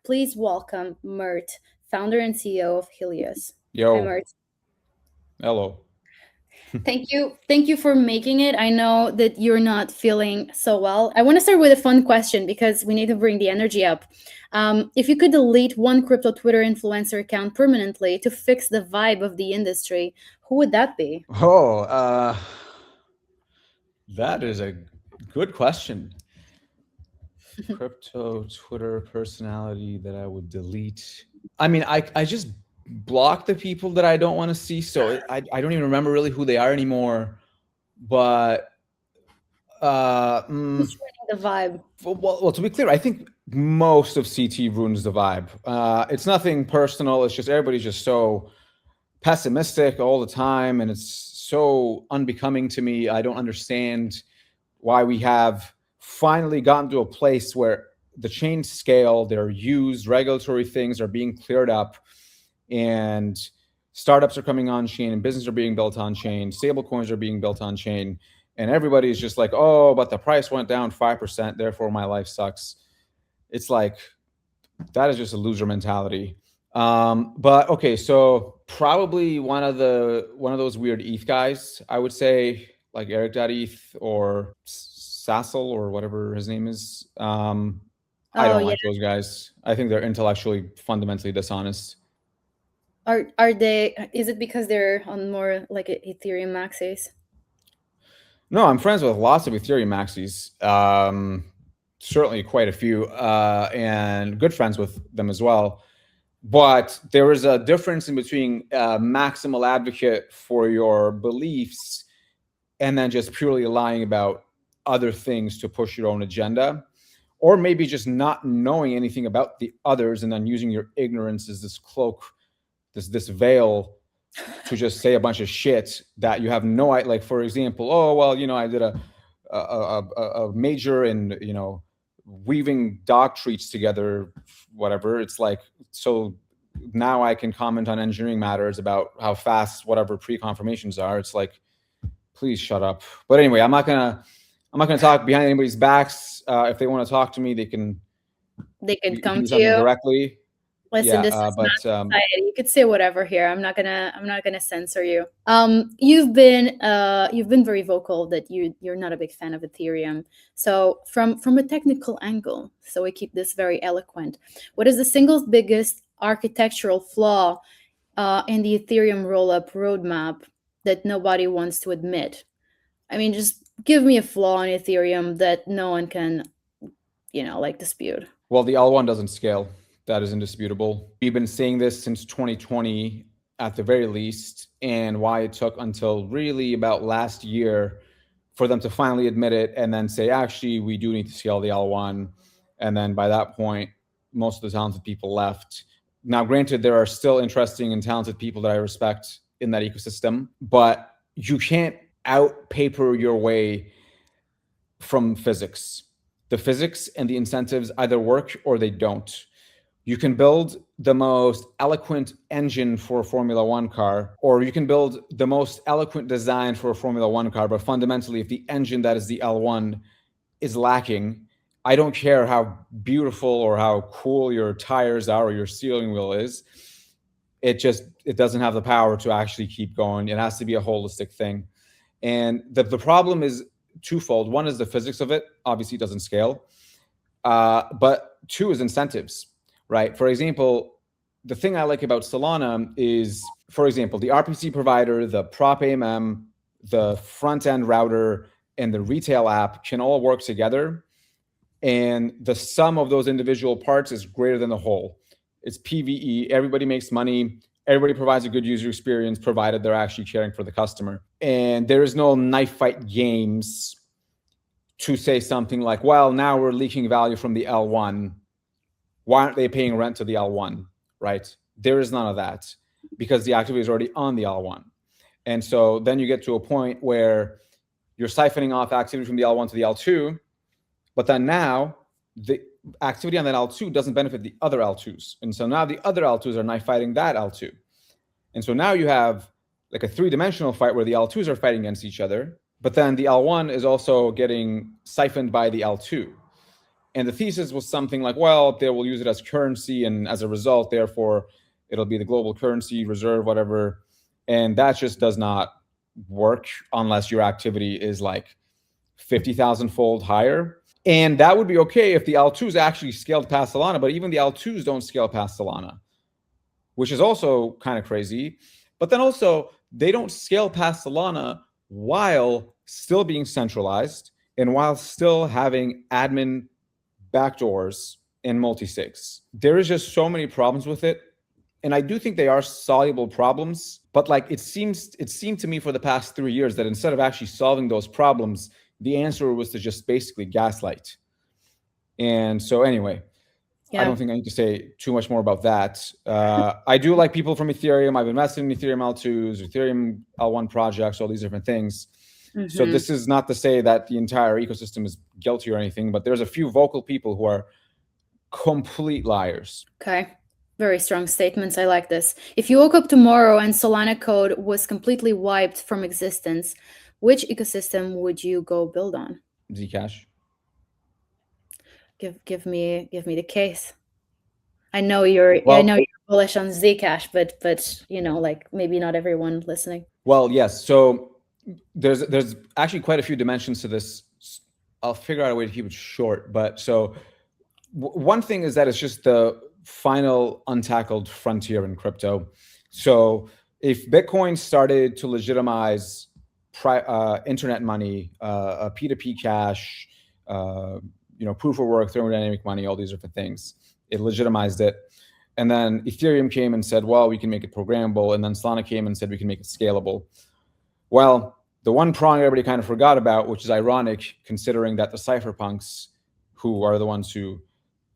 Please welcome Mert, founder and CEO of Helius. Hi, Yo, Mert. hello. Thank you for making it. I know that you're not feeling so well. I want to start with a fun question because we need to bring the energy up. If you could delete one crypto Twitter influencer account permanently to fix the vibe of the industry, who would that be? Oh, that is a good question. Crypto Twitter personality that I would delete. I mean, I just block the people that I don't want to see, so I don't even remember really who they are anymore. But Who's ruining the vibe? well, to be clear, I think most of CT ruins the vibe. It's nothing personal. It's just everybody's just so pessimistic all the time, and it's so unbecoming to me. I don't understand why we have finally gotten to a place where the chains scale, they're used, regulatory things are being cleared up, and startups are coming on chain, and businesses are being built on chain, stablecoins are being built on chain, and everybody's just like, oh, but the price went down 5%, therefore my life sucks. It's like, that is just a loser mentality. But okay, so probably one of those weird ETH guys, I would say, like Eric.eth or Sassel or whatever his name is. I Oh don't yeah. like those guys. I think they're intellectually fundamentally dishonest. Are they? Is it because they're on more like Ethereum maxis? No, I'm friends with lots of Ethereum maxis. Certainly quite a few, and good friends with them as well. But there is a difference in between a maximal advocate for your beliefs and then just purely lying about other things to push your own agenda, or maybe just not knowing anything about the others and then using your ignorance as this cloak, this veil to just say a bunch of shit that you have no idea. Like, for example, oh well, I did a major in weaving dog treats together, whatever. It's like, so now I can comment on engineering matters about how fast whatever pre-confirmations are. It's like, please shut up. But anyway, I'm not gonna talk behind anybody's backs. If they want to talk to me, they can we can Come do to something you. directly. Listen, Yeah, this is but not society. You could say whatever here. I'm not gonna censor you. You've been very vocal that you're not a big fan of Ethereum. So from a technical angle, so we keep this very eloquent. What is the single biggest architectural flaw in the Ethereum rollup roadmap that nobody wants to admit? I mean, just give me a flaw in Ethereum that no one can, like dispute. well, the L1 doesn't scale. That is indisputable. We've been saying this since 2020 at the very least, and why it took until really about last year for them to finally admit it and then say, actually, we do need to scale the L1. And then by that point, most of the talented people left. Now, granted, there are still interesting and talented people that I respect in that ecosystem, but you can't out paper your way from physics. The physics and the incentives either work or they don't. You can build the most eloquent engine for a Formula One car, or you can build the most eloquent design for a Formula One car, but fundamentally, if the engine that is the L1 is lacking, I don't care how beautiful or how cool your tires are or your steering wheel is. It doesn't have the power to actually keep going. It has to be a holistic thing. And the problem is twofold. One is the physics of it. Obviously, it doesn't scale. But two is incentives, right? For example, the thing I like about Solana is, for example, the RPC provider, the prop AMM, the front end router, and the retail app can all work together. And the sum of those individual parts is greater than the whole. It's PVE. Everybody makes money. Everybody provides a good user experience, provided they're actually caring for the customer. And there is no knife fight games to say something like, well, now we're leaking value from the L1. Why aren't they paying rent to the L1, right? There is none of that because the activity is already on the L1. And so then you get to a point where you're siphoning off activity from the L1 to the L2, but then now the activity on that L2 doesn't benefit the other L2s. And so now the other L2s are knife fighting that L2. And so now you have like a three-dimensional fight where the L2s are fighting against each other, but then the L1 is also getting siphoned by the L2. And the thesis was something like, well, they will use it as currency, and as a result, therefore, it'll be the global currency reserve, whatever. And that just does not work unless your activity is like 50,000 fold higher. And that would be okay if the L2s actually scaled past Solana, but even the L2s don't scale past Solana, which is also kind of crazy. But then also, they don't scale past Solana while still being centralized and while still having admin backdoors and multi-sigs. There is just so many problems with it. And I do think they are soluble problems, but like it seemed to me for the past 3 years that instead of actually solving those problems, the answer was to just basically gaslight. And so anyway, I don't think I need to say too much more about that. I do like people from Ethereum. I've invested in Ethereum L2s, Ethereum L1 projects, all these different things. So this is not to say that the entire ecosystem is guilty or anything, but there's a few vocal people who are complete liars. Okay. Very strong statements. I like this. If you woke up tomorrow and Solana code was completely wiped from existence, which ecosystem would you go build on? Zcash. Give me the case. I know you're bullish on Zcash, but you know, like maybe not everyone listening. Well, yes. So there's actually quite a few dimensions to this. I'll figure out a way to keep it short. But so one thing is that it's just the final untackled frontier in crypto. So if Bitcoin started to legitimize internet money, P2P cash, proof of work, thermodynamic money, all these different things, it legitimized it. And then Ethereum came and said, well, we can make it programmable. And then Solana came and said, we can make it scalable. Well, the one prong everybody kind of forgot about, which is ironic considering that the cypherpunks, who are the ones who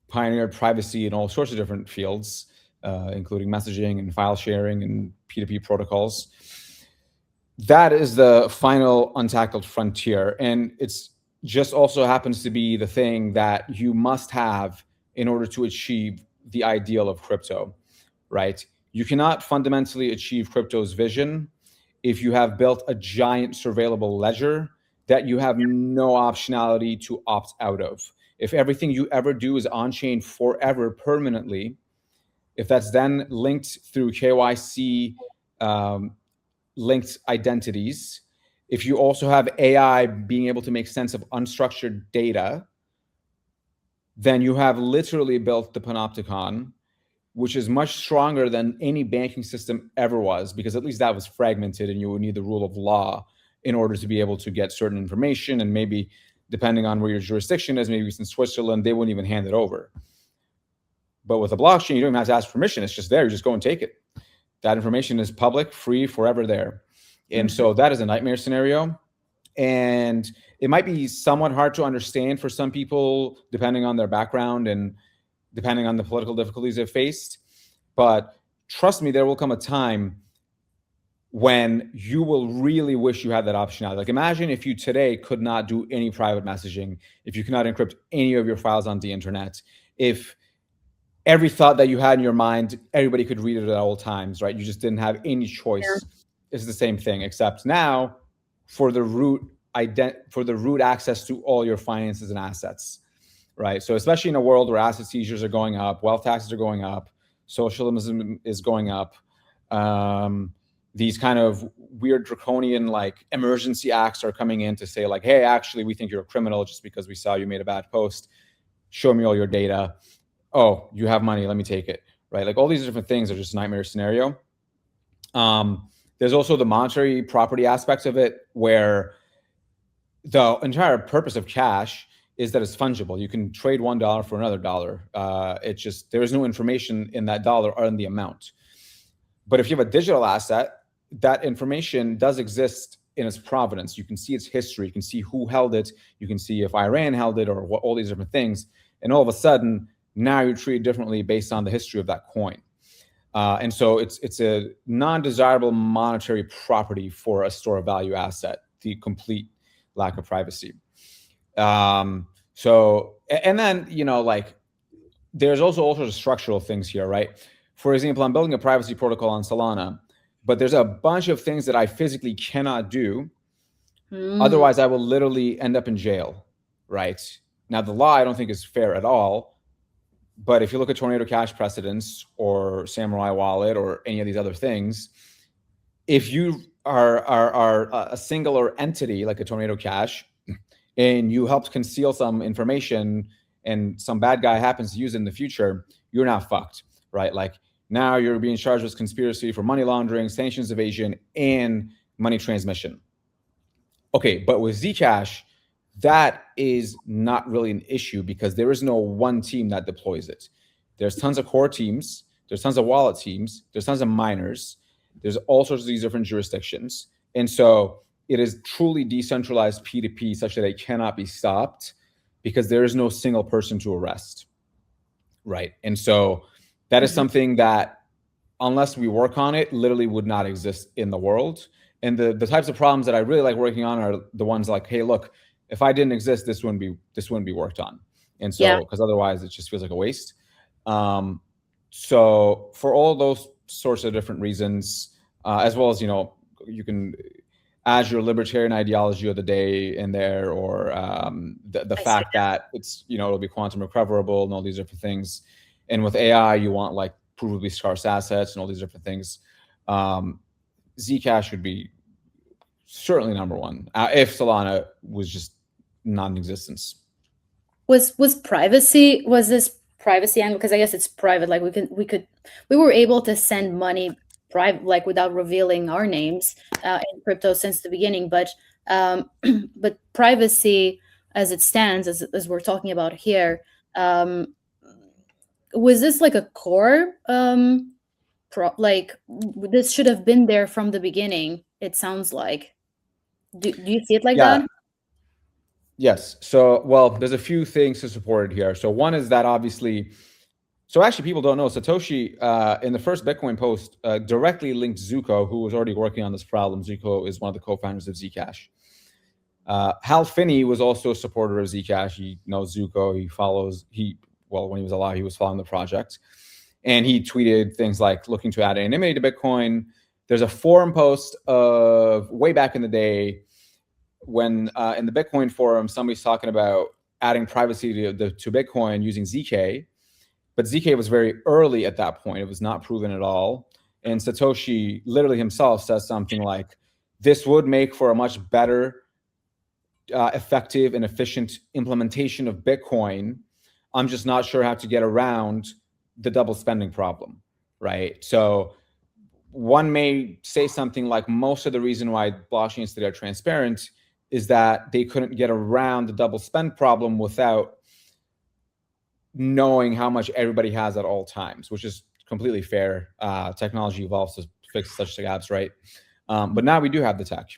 pioneered privacy in all sorts of different fields, including messaging and file sharing and P2P protocols, that is the final untackled frontier. And it's just also happens to be the thing that you must have in order to achieve the ideal of crypto, right? You cannot fundamentally achieve crypto's vision if you have built a giant surveillable ledger that you have no optionality to opt out of. If everything you ever do is on-chain forever permanently, if that's then linked through KYC linked identities, if you also have AI being able to make sense of unstructured data, then you have literally built the panopticon, which is much stronger than any banking system ever was, because at least that was fragmented and you would need the rule of law in order to be able to get certain information. And maybe depending on where your jurisdiction is, maybe it's in Switzerland, they wouldn't even hand it over. But with a blockchain, you don't even have to ask permission. It's just there. You just go and take it. That information is public, free, forever there. And so that is a nightmare scenario. And it might be somewhat hard to understand for some people, depending on their background and depending on the political difficulties they've faced. But trust me, there will come a time when you will really wish you had that optionality. Like imagine if you today could not do any private messaging, if you could not encrypt any of your files on the internet, if every thought that you had in your mind, everybody could read it at all times, right? You just didn't have any choice. Yeah. It's the same thing, except now for the root access to all your finances and assets, right? So especially in a world where asset seizures are going up, wealth taxes are going up, socialism is going up, these kind of weird draconian like emergency acts are coming in to say like, hey, actually, we think you're a criminal just because we saw you made a bad post. Show me all your data. Oh, you have money. Let me take it, right? Like all these different things are just a nightmare scenario. There's also the monetary property aspects of it, where the entire purpose of cash is that it's fungible. You can trade $1 for another dollar. It's just, there is no information in that dollar or in the amount. But if you have a digital asset, that information does exist in its provenance. You can see its history. You can see who held it. You can see if Iran held it or what, all these different things. And all of a sudden, now you're treated differently based on the history of that coin. And so it's a non-desirable monetary property for a store of value asset, the complete lack of privacy. So, and then, like there's also all sorts of structural things here, right? For example, I'm building a privacy protocol on Solana, but there's a bunch of things that I physically cannot do. Otherwise, I will literally end up in jail, right? Now, the law I don't think is fair at all, but if you look at Tornado Cash precedents or Samurai Wallet or any of these other things, if you are a singular entity like a Tornado Cash and you helped conceal some information and some bad guy happens to use it in the future, you're not fucked, right? Like now you're being charged with conspiracy for money laundering, sanctions evasion, and money transmission. Okay, but with Zcash, that is not really an issue because there is no one team that deploys it. There's tons of core teams, there's tons of wallet teams, there's tons of miners, there's all sorts of these different jurisdictions. And so it is truly decentralized P2P such that it cannot be stopped because there is no single person to arrest, right? And so that is something that, unless we work on it, literally would not exist in the world. And the types of problems that I really like working on are the ones like, hey, look, if I didn't exist, this wouldn't be worked on. And so, because otherwise it just feels like a waste. So for all those sorts of different reasons, as well as, you can add your libertarian ideology of the day in there, or the fact that it's, it'll be quantum recoverable and all these different things. And with AI, you want like provably scarce assets and all these different things. Zcash would be certainly number one if Solana was just non-existence. Was this privacy angle? Because I guess it's private. Like we were able to send money private, like without revealing our names in crypto since the beginning. But privacy, as it stands, as we're talking about here, was this like a core? This should have been there from the beginning. It sounds like. Do you see it like that? Yes. So, well, there's a few things to support it here. So one is that obviously, so actually people don't know, Satoshi in the first Bitcoin post directly linked Zuko, who was already working on this problem. Zuko is one of the co-founders of Zcash. Hal Finney was also a supporter of Zcash. He knows Zuko. When he was alive, he was following the project. And he tweeted things like looking to add anonymity to Bitcoin. There's a forum post of way back in the day when in the Bitcoin forum, somebody's talking about adding privacy to Bitcoin using ZK. But ZK was very early at that point. It was not proven at all. And Satoshi literally himself says something like, this would make for a much better, effective and efficient implementation of Bitcoin. I'm just not sure how to get around the double spending problem, right? So one may say something like, most of the reason why blockchains today are transparent is that they couldn't get around the double spend problem without knowing how much everybody has at all times, which is completely fair. Technology evolves to fix such gaps, right? But now we do have the tech,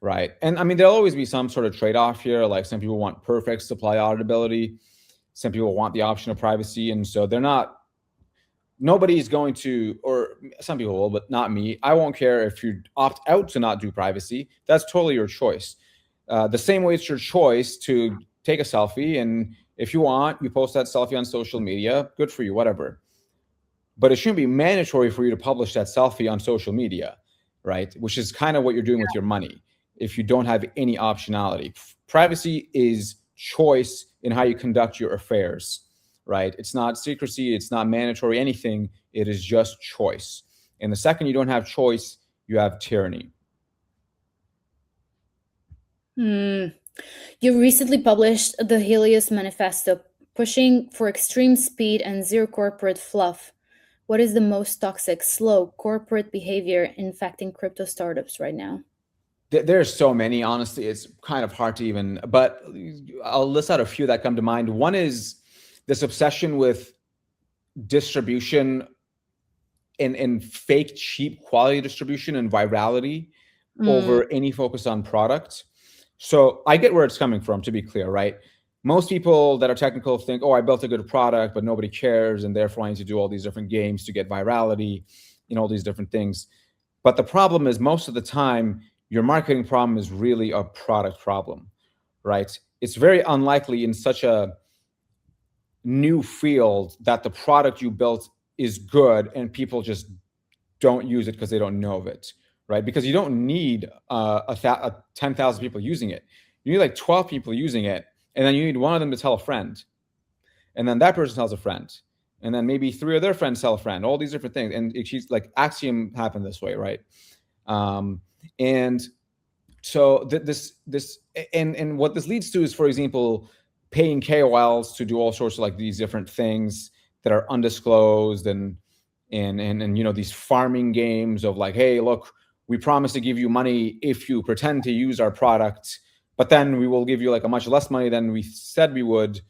right? And I mean, there'll always be some sort of trade-off here. Like some people want perfect supply auditability. Some people want the option of privacy. And so nobody's going to, or some people will, but not me. I won't care if you opt out to not do privacy. That's totally your choice. The same way it's your choice to take a selfie, and if you want, you post that selfie on social media, good for you, whatever. But it shouldn't be mandatory for you to publish that selfie on social media, right? Which is kind of what you're doing with your money if you don't have any optionality. Privacy is choice in how you conduct your affairs, right? It's not secrecy, it's not mandatory anything, it is just choice. And the second you don't have choice, you have tyranny. You recently published the Helius Manifesto, pushing for extreme speed and zero corporate fluff. What is the most toxic, slow corporate behavior infecting crypto startups right now? There's so many, honestly, it's kind of hard to even, but I'll list out a few that come to mind. One is this obsession with distribution and fake, cheap quality distribution and virality over any focus on product. So I get where it's coming from, to be clear, right? Most people that are technical think, oh, I built a good product, but nobody cares, and therefore I need to do all these different games to get virality, all these different things. But the problem is, most of the time, your marketing problem is really a product problem, right? It's very unlikely in such a new field that the product you built is good and people just don't use it because they don't know of it, right? Because you don't need 10,000 people using it. You need like 12 people using it And then you need one of them to tell a friend. And then that person tells a friend. And then maybe 3 of their friends tell a friend, all these different things. And she's like, Axiom happened this way, right? And so and what this leads to is, for example, paying KOLs to do all sorts of like these different things that are undisclosed, and these farming games of like, hey, look, we promise to give you money if you pretend to use our product, but then we will give you like a much less money than we said we would,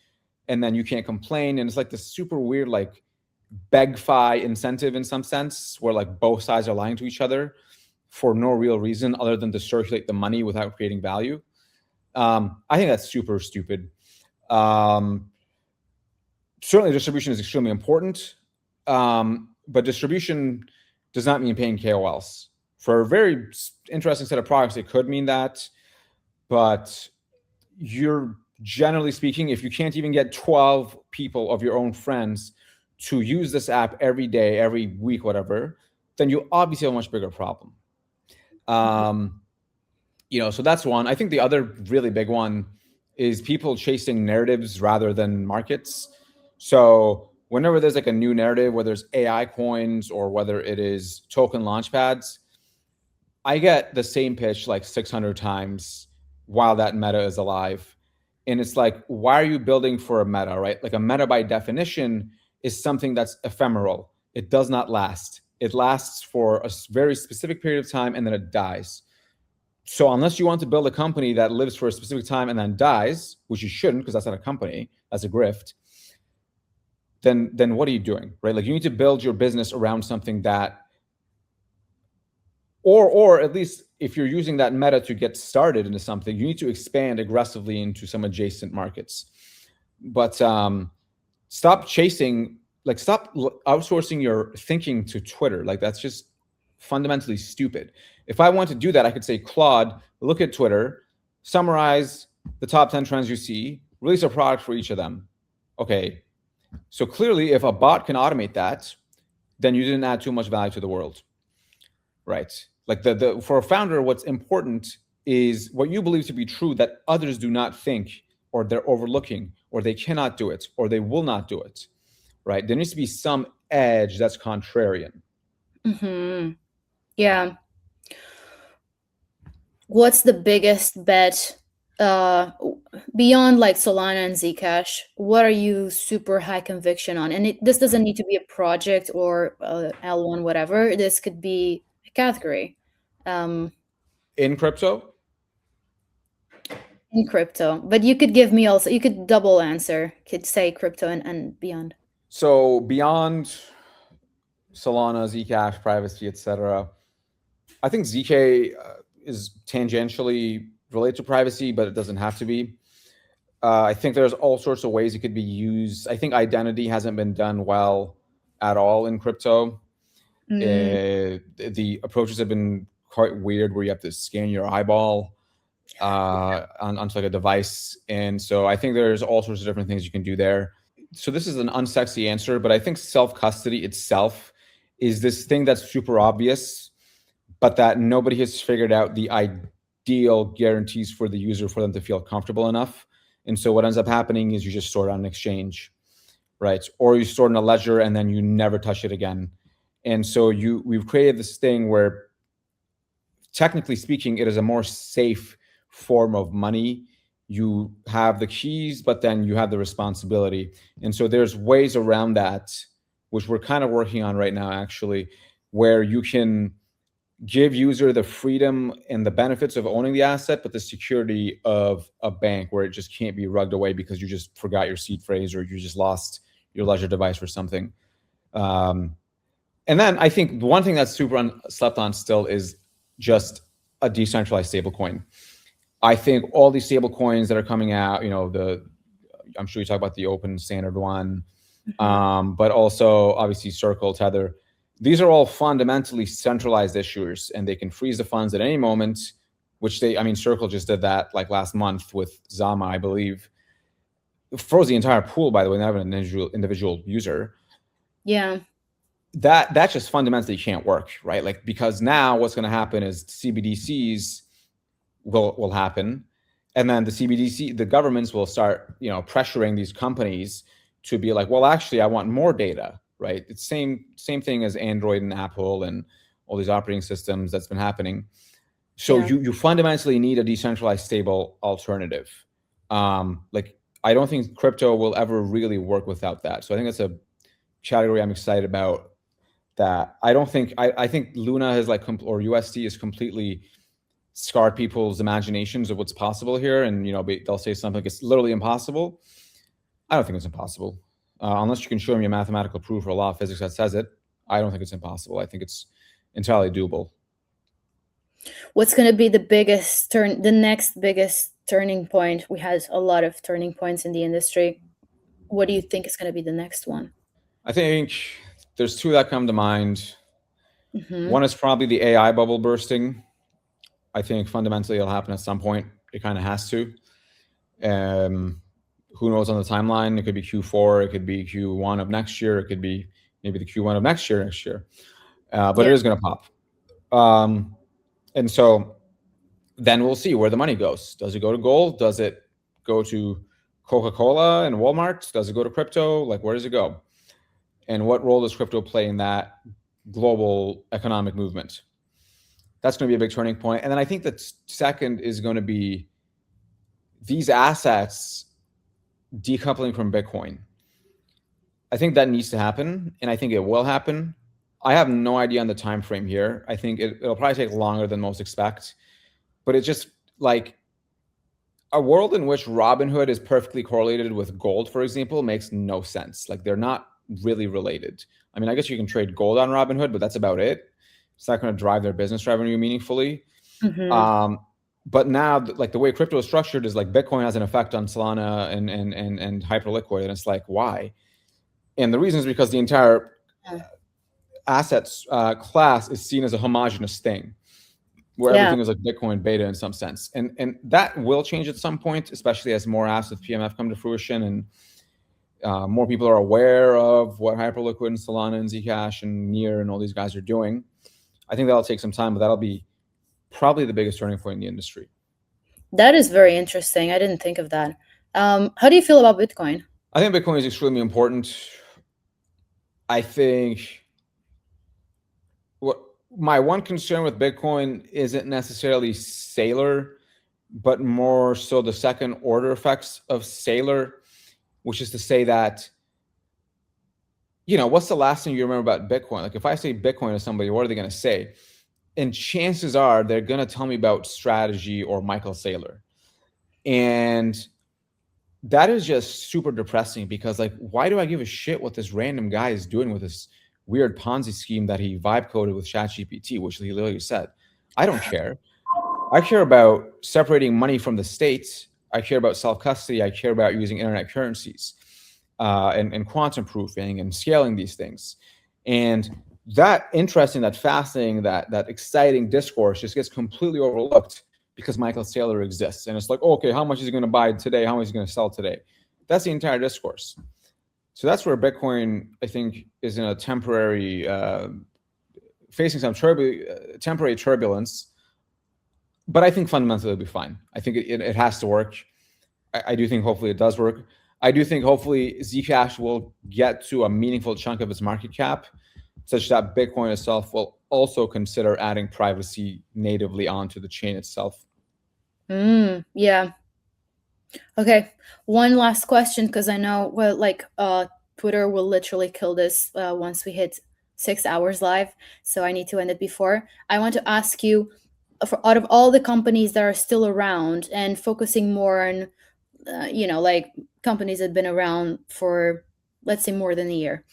and then you can't complain. And it's like this super weird like beg-fi incentive in some sense, where like both sides are lying to each other for no real reason other than to circulate the money without creating value. I think that's super stupid. Certainly distribution is extremely important, but distribution does not mean paying KOLs. For a very interesting set of products, it could mean that, but you're generally speaking, if you can't even get 12 people of your own friends to use this app every day, every week, whatever, then you obviously have a much bigger problem. So that's one. I think the other really big one is people chasing narratives rather than markets. So whenever there's like a new narrative, whether it's AI coins or whether it is token launchpads, I get the same pitch like 600 times while that meta is alive. And it's like, why are you building for a meta, right? Like a meta by definition is something that's ephemeral. It does not last. It lasts for a very specific period of time and then it dies. So unless you want to build a company that lives for a specific time and then dies, which you shouldn't, because that's not a company, that's a grift, then what are you doing, right? Like you need to build your business around something that, or at least if you're using that meta to get started into something, you need to expand aggressively into some adjacent markets. But stop outsourcing your thinking to Twitter. Like that's just fundamentally stupid. If I want to do that, I could say, Claude, look at Twitter, summarize the top 10 trends you see, release a product for each of them. Okay. So clearly, if a bot can automate that, then you didn't add too much value to the world, right? Like for a founder, what's important is what you believe to be true that others do not think, or they're overlooking, or they cannot do it, or they will not do it, right? There needs to be some edge that's contrarian. Mm-hmm. Yeah. What's the biggest bet beyond like Solana and Zcash? What are you super high conviction on? And this doesn't need to be a project or L1, whatever. This could be a category. In crypto? In crypto. But you could give me also, you could double answer, could say crypto and beyond. So beyond Solana, Zcash, privacy, etc., I think ZK is tangentially related to privacy, but it doesn't have to be. I think there's all sorts of ways it could be used. I think identity hasn't been done well at all in crypto. The approaches have been quite weird, where you have to scan your eyeball onto like a device. And so I think there's all sorts of different things you can do there. So this is an unsexy answer, but I think self-custody itself is this thing that's super obvious, but that nobody has figured out the ideal guarantees for the user for them to feel comfortable enough. And so what ends up happening is you just store it on an exchange, right? Or you store it in a ledger and then you never touch it again. And so we've created this thing where, technically speaking, it is a more safe form of money. You have the keys, but then you have the responsibility. And so there's ways around that, which we're kind of working on right now, actually, where you can give user the freedom and the benefits of owning the asset, but the security of a bank, where it just can't be rugged away because you just forgot your seed phrase or you just lost your ledger device or something. And then I think one thing that's super slept on still is just a decentralized stablecoin. I think all these stablecoins that are coming out, I'm sure you talk about the open standard one, but also obviously Circle, Tether. These are all fundamentally centralized issuers, and they can freeze the funds at any moment, which Circle just did that like last month with Zama, I believe. It froze the entire pool, by the way, not an individual user. Yeah. That just fundamentally can't work, right? Like, because now what's going to happen is CBDCs will happen, And then the CBDC, the governments will start, pressuring these companies to be like, well, actually, I want more data, right? It's same thing as Android and Apple and all these operating systems that's been happening. So Yeah. you fundamentally need a decentralized, stable alternative. Like, I don't think crypto will ever really work without that. So I think that's a category I'm excited about. That I don't think I think Luna has or USD is completely scarred people's imaginations of what's possible here, and they'll say something like it's literally impossible. I don't think it's impossible, unless you can show me a mathematical proof or a law of physics that says it. I don't think it's impossible. I think it's entirely doable. What's going to be the next biggest turning point? We had a lot of turning points in the industry. What do you think is going to be the next one? I think there's two that come to mind. Mm-hmm. One is probably the AI bubble bursting. I think fundamentally it'll happen at some point. It kind of has to. Who knows on the timeline? It could be Q4. It could be Q1 of next year. It could be maybe the Q1 of next year. But Yeah. it is going to pop. And so then we'll see where the money goes. Does it go to gold? Does it go to Coca-Cola and Walmart? Does it go to crypto? Like, where does it go? And what role does crypto play in that global economic movement? That's going to be a big turning point. And then I think that second is going to be these assets decoupling from Bitcoin. I think that needs to happen, and I think it will happen. I have no idea on the time frame here. I think it'll probably take longer than most expect, but it's just like a world in which Robinhood is perfectly correlated with gold, for example, makes no sense. Like, they're not really related. I mean, I guess you can trade gold on Robinhood, but that's about it. It's not going to drive their business revenue meaningfully. Mm-hmm. But now, like, the way crypto is structured is like Bitcoin has an effect on Solana and Hyperliquid, and it's like, why? And the reason is because the entire assets class is seen as a homogenous thing, where everything is like Bitcoin beta in some sense, and that will change at some point, especially as more apps with PMF come to fruition and more people are aware of what Hyperliquid and Solana and Zcash and Near and all these guys are doing. I think that'll take some time, but that'll be probably the biggest turning point in the industry. That is very interesting. I didn't think of that. How do you feel about Bitcoin? I think Bitcoin is extremely important. I think my one concern with Bitcoin isn't necessarily Saylor, but more so the second order effects of Saylor, which is to say that, what's the last thing you remember about Bitcoin? Like, if I say Bitcoin to somebody, what are they going to say? And chances are they're going to tell me about strategy or Michael Saylor. And that is just super depressing because, like, why do I give a shit what this random guy is doing with this weird Ponzi scheme that he vibe coded with ChatGPT, which he literally said? I don't care. I care about separating money from the state. I care about self-custody. I care about using internet currencies and quantum proofing and scaling these things. And that interesting, that fascinating, that exciting discourse just gets completely overlooked because Michael Saylor exists. And it's like, oh, okay, how much is he going to buy today? How much is he going to sell today? That's the entire discourse. So that's where Bitcoin, I think, is in a temporary, facing some temporary turbulence. But I think fundamentally it'll be fine. I think it has to work. I do think hopefully it does work. I do think hopefully Zcash will get to a meaningful chunk of its market cap, such that Bitcoin itself will also consider adding privacy natively onto the chain itself. Yeah. Okay. One last question, because I know, Twitter will literally kill this once we hit 6 hours live. So I need to end it before. I want to ask you, out of all the companies that are still around and focusing more on, companies that have been around for, let's say, more than a year,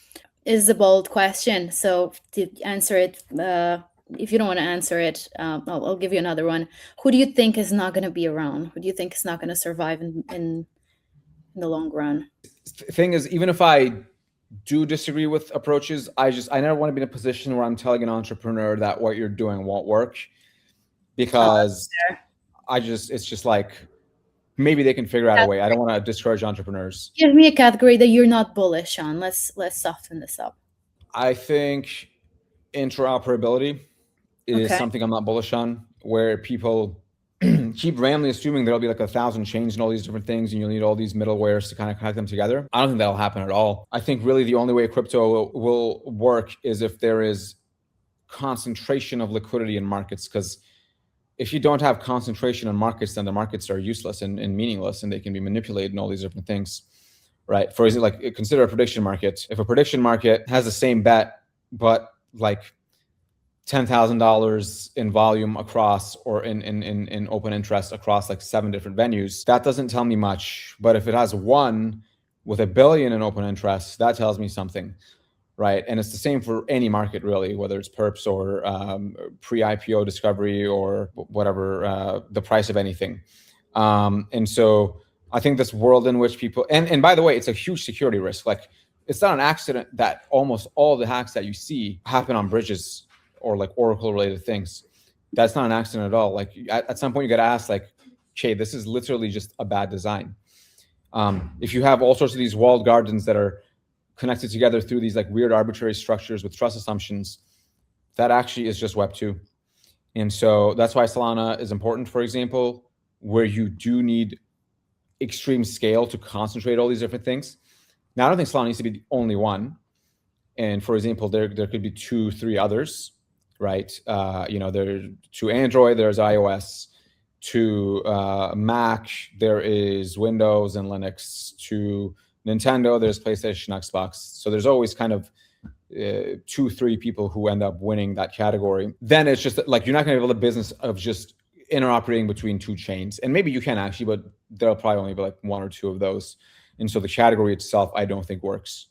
is a bold question. So to answer it, if you don't want to answer it, I'll give you another one. Who do you think is not going to be around? Who do you think is not going to survive in the long run? The thing is, even if I do disagree with approaches, I never want to be in a position where I'm telling an entrepreneur that what you're doing won't work, because it's just like, maybe they can figure out a way. I don't want to discourage entrepreneurs. Give me a category that you're not bullish on. Let's soften this up. I think interoperability is something I'm not bullish on, where people keep randomly assuming there'll be like 1,000 chains and all these different things, and you'll need all these middlewares to kind of connect them together. I don't think that'll happen at all. I think really the only way crypto will work is if there is concentration of liquidity in markets, because if you don't have concentration in markets, then the markets are useless and meaningless, and they can be manipulated and all these different things, right? For example, like consider a prediction market. If a prediction market has the same bet, but like $10,000 in volume across, or in open interest across like 7 different venues, that doesn't tell me much. But if it has one with $1 billion in open interest, that tells me something, right? And it's the same for any market, really, whether it's perps or pre-IPO discovery or whatever, the price of anything. And so I think this world in which people, and by the way, it's a huge security risk. Like, it's not an accident that almost all the hacks that you see happen on bridges or like Oracle related things. That's not an accident at all. Like at some point you got to ask, like, okay, this is literally just a bad design. If you have all sorts of these walled gardens that are connected together through these like weird arbitrary structures with trust assumptions, that actually is just Web 2. And so that's why Solana is important, for example, where you do need extreme scale to concentrate all these different things. Now, I don't think Solana needs to be the only one. And for example, there could be 2, 3 others, right? There to Android, there's iOS. To Mac, there is Windows and Linux. To Nintendo, there's PlayStation, Xbox. So there's always kind of 2, 3 people who end up winning that category. Then it's just like you're not going to be able to business of just interoperating between 2 chains. And maybe you can actually, but there'll probably only be like 1 or 2 of those. And so the category itself, I don't think works.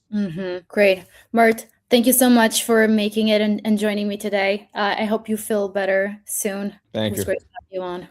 Great. Mert, thank you so much for making it and joining me today. I hope you feel better soon. Thank you. It was great to have you on.